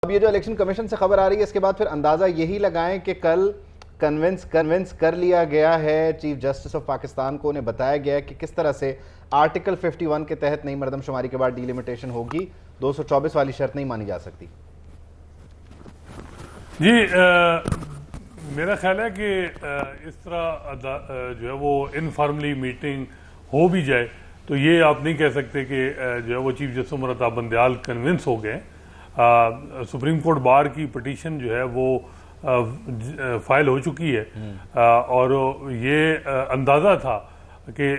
اب یہ جو الیکشن کمیشن سے خبر آ رہی ہے اس کے بعد پھر اندازہ یہی لگائیں کہ کل کنونس کر لیا گیا ہے چیف جسٹس آف پاکستان کو، انہیں بتایا گیا ہے کہ کس طرح سے آرٹیکل 51 کے تحت نئی مردم شماری کے بعد ڈیلیمیٹیشن ہوگی، 224 والی شرط نہیں مانی جا سکتی۔ جی میرا خیال ہے کہ اس طرح جو ہے وہ انفارملی میٹنگ ہو بھی جائے تو یہ آپ نہیں کہہ سکتے کہ جو ہے وہ chief justice Umar Ata Bandial convince ہو گئے۔ سپریم کورٹ بار کی پٹیشن جو ہے وہ فائل ہو چکی ہے اور یہ اندازہ تھا کہ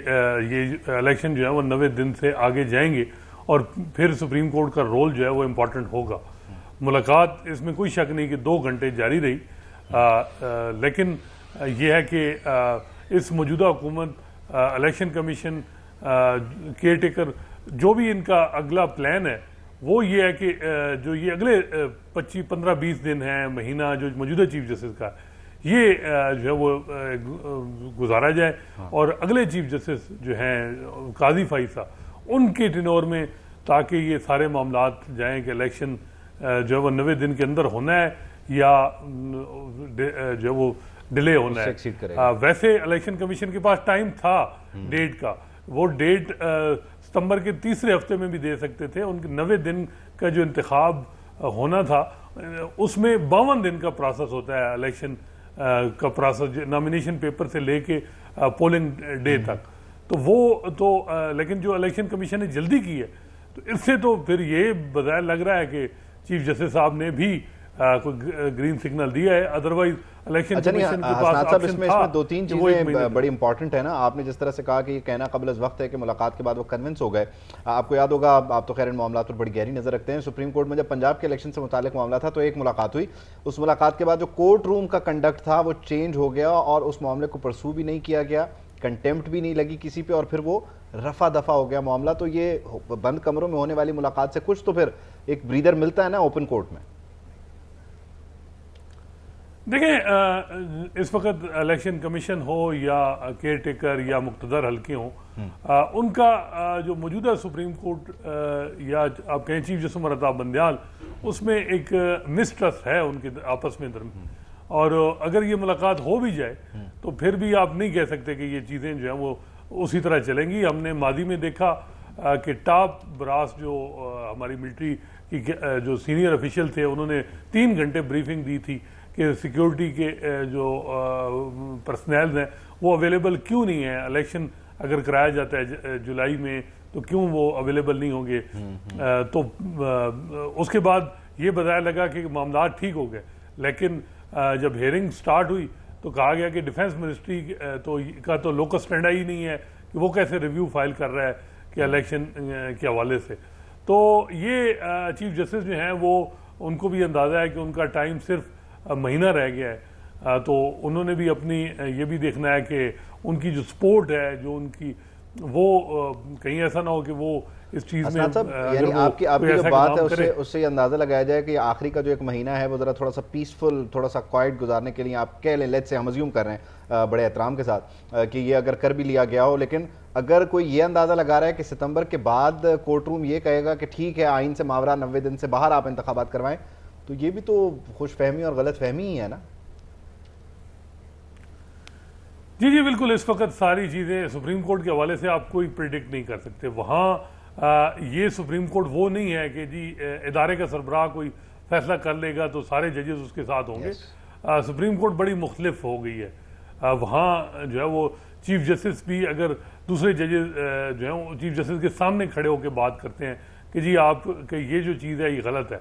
یہ الیکشن جو ہے وہ 90 دن سے آگے جائیں گے اور پھر سپریم کورٹ کا رول جو ہے وہ امپورٹنٹ ہوگا۔ ملاقات اس میں کوئی شک نہیں کہ 2 گھنٹے جاری رہی، لیکن یہ ہے کہ اس موجودہ حکومت، الیکشن کمیشن، کیئر ٹیکر، جو بھی ان کا اگلا پلان ہے وہ یہ ہے کہ جو یہ اگلے 15-20 دن ہیں، مہینہ جو موجودہ چیف جسٹس کا یہ جو ہے وہ گزارا جائے اور اگلے چیف جسٹس جو ہیں قاضی فائزہ ان کے ٹینور میں، تاکہ یہ سارے معاملات جائیں کہ الیکشن جو ہے وہ 90 دن کے اندر ہونا ہے یا جو ہے وہ ڈیلے ہونا ہے۔ ویسے الیکشن کمیشن کے پاس ٹائم تھا ڈیٹ کا، وہ ڈیٹ ستمبر کے تیسرے ہفتے میں بھی دے سکتے تھے۔ ان کے 90 دن کا جو انتخاب ہونا تھا اس میں 52 دن کا پروسیس ہوتا ہے، الیکشن کا پروسیس نامینیشن پیپر سے لے کے پولنگ ڈے تک، تو وہ تو لیکن جو الیکشن کمیشن نے جلدی کی ہے تو اس سے تو پھر یہ بظاہر لگ رہا ہے کہ چیف جسٹس صاحب نے بھی کوئی گرین سگنل دیا ہے، ادروائز الیکشن کمیشن کے پاس اس میں 2-3 چیزیں بڑی امپورٹنٹ ہیں نا۔ آپ نے جس طرح سے کہا کہ یہ کہنا قبل از وقت ہے کہ ملاقات کے بعد وہ کنونس ہو گئے، آپ کو یاد ہوگا، آپ تو خیر ان معاملات پر بڑی گہری نظر رکھتے ہیں، سپریم کورٹ میں جب پنجاب کے الیکشن سے متعلق معاملہ تھا تو ایک ملاقات ہوئی، اس ملاقات کے بعد جو کورٹ روم کا کنڈکٹ تھا وہ چینج ہو گیا اور اس معاملے کو پرسو بھی نہیں کیا گیا، کنٹیمپٹ بھی نہیں لگی کسی پہ، اور پھر وہ رفع دفع ہو گیا معاملہ۔ تو یہ بند کمروں میں ہونے والی ملاقات سے کچھ تو پھر ایک بریدر ملتا ہے نا اوپن کورٹ میں۔ دیکھیں اس وقت الیکشن کمیشن ہو یا کیئر ٹیکر یا مقتدر حلقے ہوں، ان کا جو موجودہ سپریم کورٹ یا آپ کہیں چیف جسٹس عمر عطا بندیال، اس میں ایک مسٹرسٹ ہے ان کے آپس میں درمیان، اور اگر یہ ملاقات ہو بھی جائے تو پھر بھی آپ نہیں کہہ سکتے کہ یہ چیزیں جو ہیں وہ اسی طرح چلیں گی۔ ہم نے ماضی میں دیکھا کہ ٹاپ براس جو ہماری ملٹری کی جو سینئر افیشل تھے انہوں نے 3 گھنٹے بریفنگ دی تھی کہ سیکیورٹی کے جو پرسنلز ہیں وہ اویلیبل کیوں نہیں ہیں، الیکشن اگر کرایا جاتا ہے جولائی میں تو کیوں وہ اویلیبل نہیں ہوں گے۔ تو اس کے بعد یہ بتایا لگا کہ معاملات ٹھیک ہو گئے، لیکن جب ہیئرنگ سٹارٹ ہوئی تو کہا گیا کہ ڈیفنس منسٹری کا تو لوکس اسٹینڈا ہی نہیں ہے کہ وہ کیسے ریویو فائل کر رہا ہے کہ الیکشن کے حوالے سے۔ تو یہ چیف جسٹس جو ہیں وہ ان کو بھی اندازہ ہے کہ ان کا ٹائم صرف مہینہ رہ گیا ہے، تو انہوں نے بھی اپنی یہ بھی دیکھنا ہے کہ ان کی جو سپورٹ ہے جو ان کی وہ کہیں ایسا نہ ہو کہ وہ اس چیز میں یعنی آپ کی جو بات ہے اس سے یہ اندازہ لگایا جائے کہ آخری کا جو ایک مہینہ ہے وہ ذرا تھوڑا سا پیسفل، تھوڑا سا کوائٹ گزارنے کے لیے آپ کہہ لیں، لیٹس سے ہم ازیوم کر رہے ہیں بڑے احترام کے ساتھ کہ یہ اگر کر بھی لیا گیا ہو، لیکن اگر کوئی یہ اندازہ لگا رہا ہے کہ ستمبر کے بعد کورٹ روم یہ کہے گا کہ ٹھیک ہے آئین سے ماورا 90 دن سے باہر آپ انتخابات کروائیں، تو یہ بھی تو خوش فہمی اور غلط فہمی ہی ہے نا۔ جی بالکل، اس وقت ساری چیزیں سپریم کورٹ کے حوالے سے آپ کوئی پریڈکٹ نہیں کر سکتے۔ وہاں یہ سپریم کورٹ وہ نہیں ہے کہ جی ادارے کا سربراہ کوئی فیصلہ کر لے گا تو سارے ججز اس کے ساتھ ہوں گے۔ سپریم کورٹ بڑی مختلف ہو گئی ہے، وہاں جو ہے وہ چیف جسٹس بھی اگر دوسرے ججز جو ہیں چیف جسٹس کے سامنے کھڑے ہو کے بات کرتے ہیں کہ جی آپ کہ یہ جو چیز ہے یہ غلط ہے،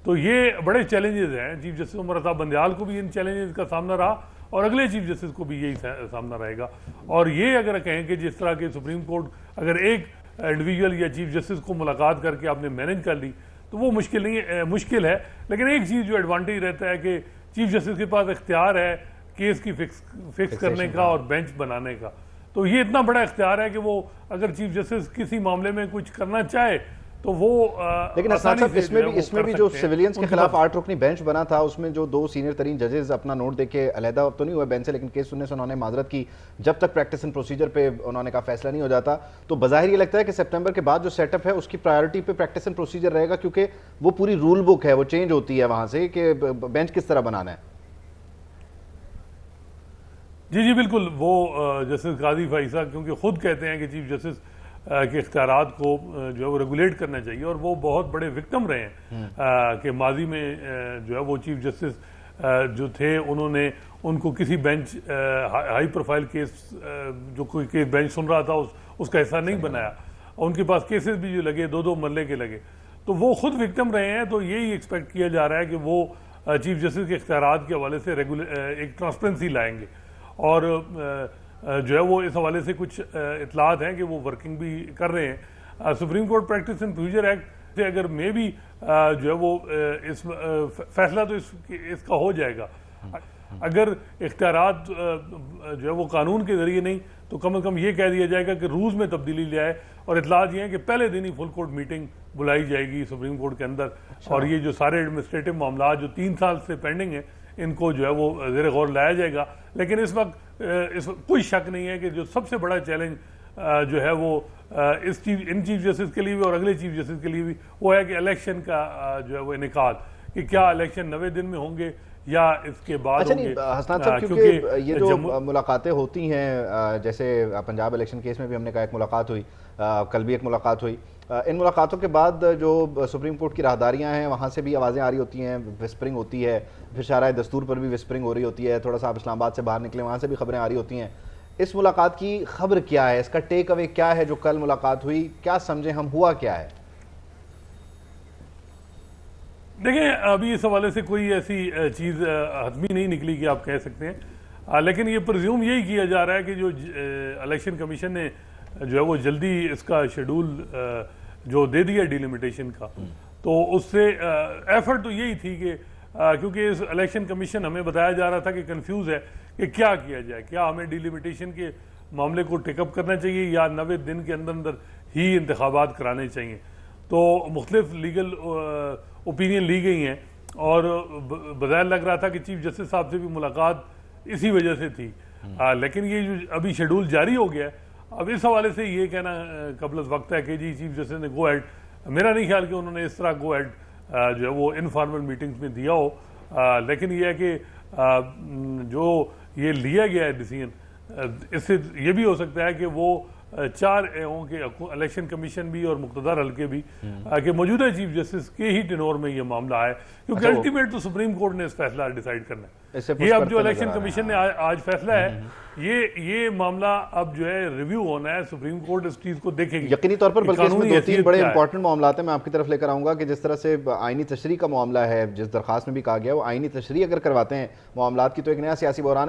تو یہ بڑے چیلنجز ہیں۔ چیف جسٹس عمر عطا بندیال کو بھی ان چیلنجز کا سامنا رہا اور اگلے چیف جسٹس کو بھی یہی سامنا رہے گا، اور یہ اگر کہیں کہ جس طرح کے سپریم کورٹ اگر ایک انڈیویجول یا چیف جسٹس کو ملاقات کر کے آپ نے مینیج کر لی تو وہ مشکل نہیں مشکل ہے، لیکن ایک چیز جو ایڈوانٹیج رہتا ہے کہ چیف جسٹس کے پاس اختیار ہے کیس کی فکس کرنے کا اور بینچ بنانے کا، تو یہ اتنا بڑا اختیار ہے کہ وہ اگر چیف جسٹس کسی معاملے میں کچھ کرنا چاہے تو وہ لیکن حسنات صاحب اس میں بھی جو سیویلینز کے خلاف 8 رکنی بینچ بنا تھا اس میں جو 2 سینئر ترین ججز اپنا نوٹ دے کے علیحدہ تو نہیں ہوئے بینچ سے، لیکن کیس سننے سے انہوں نے معذرت کی جب تک پریکٹس اینڈ پروسیجر پہ انہوں نے کہا فیصلہ نہیں ہو جاتا. تو بظاہر یہ لگتا ہے کہ سپٹمبر کے بعد جو سیٹ اپ ہے اس کی پرائیورٹی پہ پریکٹس اینڈ پروسیجر رہے گا، کیونکہ وہ پوری رول بک ہے وہ چینج ہوتی ہے وہاں سے کہ بینچ کس طرح بنانا ہے. جی بالکل. وہ جسٹس قاضی فائزہ کیونکہ خود کہتے ہیں کہ چیف جسٹس کے اختیارات کو جو ہے وہ ریگولیٹ کرنا چاہیے، اور وہ بہت بڑے وکٹم رہے ہیں کہ ماضی میں جو ہے وہ چیف جسٹس جو تھے انہوں نے ان کو کسی بینچ ہائی پروفائل کیس جو کوئی کیس بینچ سن رہا تھا اس کا حصہ نہیں بنایا، اور ان کے پاس کیسز بھی جو لگے 2 مرلے کے لگے، تو وہ خود وکٹم رہے ہیں. تو یہی ایکسپیکٹ کیا جا رہا ہے کہ وہ چیف جسٹس کے اختیارات کے حوالے سے ایک ٹرانسپیرنسی لائیں گے، اور جو ہے وہ اس حوالے سے کچھ اطلاعات ہیں کہ وہ ورکنگ بھی کر رہے ہیں. Supreme court practice and procedure act سے اگر میں بھی جو ہے وہ اس فیصلہ تو اس کا ہو جائے گا. اگر اختیارات جو ہے وہ قانون کے ذریعے نہیں تو کم از کم یہ کہہ دیا جائے گا کہ روز میں تبدیلی لے آئے، اور اطلاعات یہ ہیں کہ پہلے دن ہی فل کورٹ میٹنگ بلائی جائے گی سپریم کورٹ کے اندر، اور یہ جو سارے ایڈمنسٹریٹو معاملات جو 3 سال سے پینڈنگ ہیں ان کو جو ہے وہ زیر غور لایا جائے گا. لیکن اس وقت کوئی شک نہیں ہے کہ جو سب سے بڑا چیلنج جو ہے وہ ان چیف جسٹس کے لیے بھی اور اگلے چیف جسٹس کے لیے بھی وہ ہے کہ الیکشن کا جو ہے وہ انعقاد، کہ کیا الیکشن 90 دن میں ہوں گے یا اس کے بعد ہوں گے. حسنات صاحب کیونکہ یہ جو ملاقاتیں ہوتی ہیں جیسے پنجاب الیکشن کیس میں بھی ہم نے کہا ایک ملاقات ہوئی، کل بھی ایک ملاقات ہوئی، ان ملاقاتوں کے بعد جو سپریم کورٹ کی راہداریاں ہیں وہاں سے بھی آوازیں آ رہی ہوتی ہیں، وسپرنگ ہوتی ہے، پھر شارع دستور پر بھی وسپرنگ ہو رہی ہوتی ہے، تھوڑا سا آپ اسلام آباد سے باہر نکلے وہاں سے بھی خبریں آ رہی ہوتی ہیں. اس ملاقات کی خبر کیا ہے، اس کا ٹیک اوے کیا ہے جو کل ملاقات ہوئی، کیا سمجھیں ہم ہوا کیا ہے؟ دیکھیں ابھی اس حوالے سے کوئی ایسی چیز حتمی نہیں نکلی کہ آپ کہہ سکتے ہیں، لیکن یہ پرزیوم یہی کیا جا رہا ہے کہ جو الیکشن کمیشن نے جو ہے وہ جلدی اس کا شیڈول جو دے دیا ڈیلیمیٹیشن کا، تو اس سے ایفرٹ تو یہی تھی کہ کیونکہ اس الیکشن کمیشن ہمیں بتایا جا رہا تھا کہ کنفیوز ہے کہ کیا کیا جائے، کیا ہمیں ڈیلیمیٹیشن کے معاملے کو ٹیک اپ کرنا چاہیے یا 90 دن کے اندر ہی انتخابات کرانے چاہیے. تو مختلف لیگل اوپینین لی گئی ہیں، اور بظاہر لگ رہا تھا کہ چیف جسٹس صاحب سے بھی ملاقات اسی وجہ سے تھی. لیکن یہ جو ابھی شیڈول جاری ہو گیا ہے، اب اس حوالے سے یہ کہنا قبل از وقت ہے کہ جی چیف جسٹس نے گو ایڈ، میرا نہیں خیال کہ انہوں نے اس طرح گو ایڈ جو ہے وہ انفارمل میٹنگز میں دیا ہو. لیکن یہ ہے کہ جو یہ لیا گیا ہے ڈیسیژن، اس سے یہ بھی ہو سکتا ہے کہ وہ 4 ایوں کے الیکشن کمیشن بھی اور مقتدر حلقے بھی کہ موجودہ چیف جسٹس کے ہی ٹینور میں یہ معاملہ ہے، کیونکہ الٹیمیٹ تو سپریم کورٹ نے اس فیصلہ ڈیسائیڈ کرنا ہے. یہ اب جو الیکشن کمیشن نے آج فیصلہ ہے، یہ معاملہ اب جو ہے ریویو ہونا ہے، سپریم کورٹ اس چیز کو دیکھے گی یقینی طور پر. بلکہ اس میں 2-3 بڑے امپورٹنٹ معاملات ہیں، میں آپ کی طرف لے کر آؤں گا کہ جس طرح سے آئینی تشریح کا معاملہ ہے، جس درخواست میں بھی کہا گیا وہ آئینی تشریح اگر کرواتے ہیں معاملات کی تو ایک نیا سیاسی بحران